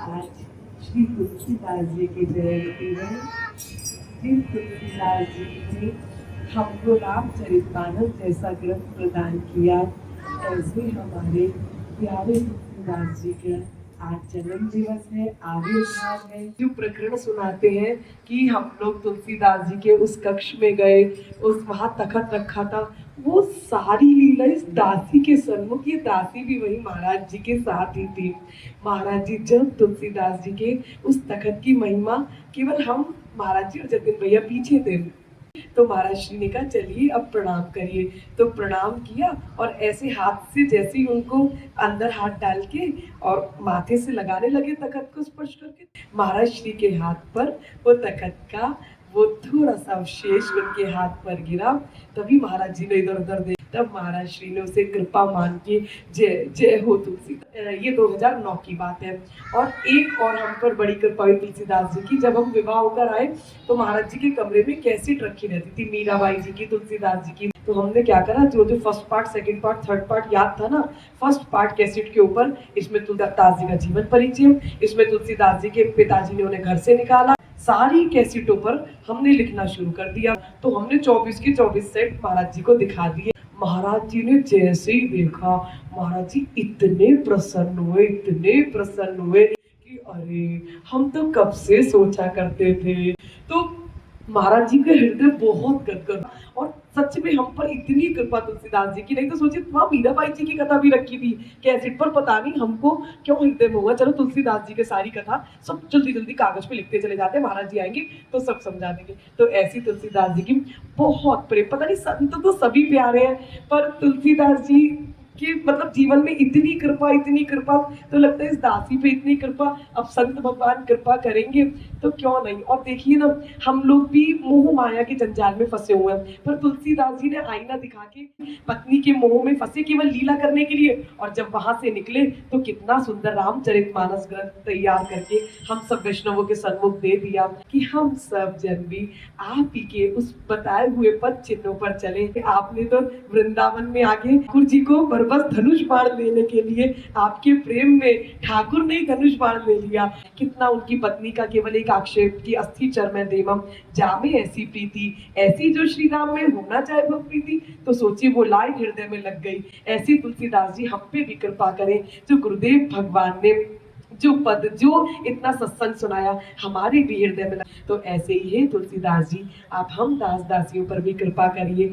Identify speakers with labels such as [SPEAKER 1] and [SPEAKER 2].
[SPEAKER 1] आज श्री तुलसीदास जी की जयंती है। श्री तुलसीदास जी ने हमको रामचरितमानस जैसा ग्रंथ प्रदान किया, ऐसे हमारे प्यारे तुलसीदास जी का आज जन्म दिवस है, आविर्भाव है। जो प्रकरण सुनाते हैं कि हम लोग तुलसीदास जी के उस कक्ष में गए, उस वहां तखत रखा था, वो सारी लीला इस दासी के सन्मुख, ये दासी भी वही महाराज जी के साथ ही थी। महाराज जी जब तुलसीदास जी के उस तखत की महिमा, केवल हम महाराज जी और जतिन भैया पीछे थे, तो महाराज श्री ने कहा चलिए अब प्रणाम करिए। तो प्रणाम किया और ऐसे हाथ से जैसे ही उनको अंदर हाथ डाल के और माथे से लगाने लगे तखत को स्पर्श करके, महाराज श्री के हाथ पर वो तखत का वो थोड़ा सा अवशेष उनके हाथ पर गिरा। तभी महाराज जी ने इधर उधर देखा, तब महाराज श्री ने उसे कृपा मान के जय जय हो तुलसी। ये 2009 की बात है। और एक और हम पर बड़ी कृपा हुई तुलसीदास जी की, जब हम विवाह होकर आए तो महाराज जी के कमरे में कैसेट रखी रहती थी, मीराबाई जी की, तुलसीदास जी की। तो हमने क्या करा, जो जो first part, second part, third part याद था ना, फर्स्ट पार्ट कैसेट के ऊपर इसमें तुलसीदास जी का जीवन परिचय, इसमें तुलसीदास जी के पिताजी ने उन्हें घर से निकाला, सारी कैसेटों पर हमने लिखना शुरू कर दिया। तो हमने 24 के 24 सेट महाराज जी को दिखा दिए। महाराज जी ने जैसे ही देखा, महाराज जी इतने प्रसन्न हुए, इतने प्रसन्न हुए कि अरे हम तो कब से सोचा करते थे। तो महाराज जी का हृदय बहुत गदगद, और सच में हम पर इतनी कृपा तुलसीदास जी की। नहीं तो सोचिए वहां मीराबाई जी की कथा भी रखी थी कैसेट पर, पता नहीं हमको क्यों हृदय में हुआ। चलो तुलसीदास जी की सारी कथा सब जल्दी जल्दी कागज पे लिखते चले जाते, महाराज जी आएंगे तो सब समझा देंगे। तो ऐसी तुलसीदास जी की बहुत प्रेम, पता नहीं संत तो सभी प्यारे हैं, पर तुलसीदास जी कि मतलब जीवन में इतनी कृपा, तो लगता है इस दासी पे इतनी कृपा, अब संत भगवान कृपा करेंगे तो क्यों नहीं। और देखिए ना, हम लोग भी मोह माया के जंजाल में फंसे हुए हैं, पर तुलसीदास जी ने आईना दिखा के पत्नी के मोह में फंसे केवल लीला करने के लिए, और जब वहां से निकले तो कितना सुंदर रामचरितमानस ग्रंथ तैयार करके हम सब वैष्णवों के सन्मुख दे दिया कि हम सब जन भी आप ही के उस बताए हुए पद चिन्हों पर चले। आपने तो वृंदावन में आगे ठाकुर जी को बस धनुष बाण लेने के लिए, आपके प्रेम में ठाकुर ने धनुष बाण ले लिया। कितना उनकी पत्नी का केवल एक आक्षेप की अस्थि चर्म देवम जामे ऐसी प्रीति, ऐसी जो श्री राम में होना चाहे वो प्रीति, तो सोचिए वो लाइन हृदय में लग गई। ऐसी तुलसीदास जी हम पे भी कृपा करें, जो गुरुदेव भगवान ने जो पद, जो इतना सत्संग सुनाया हमारे भी हृदय में। तो ऐसे ही है तुलसीदास जी, आप हम दास दासियों पर भी कृपा करिए।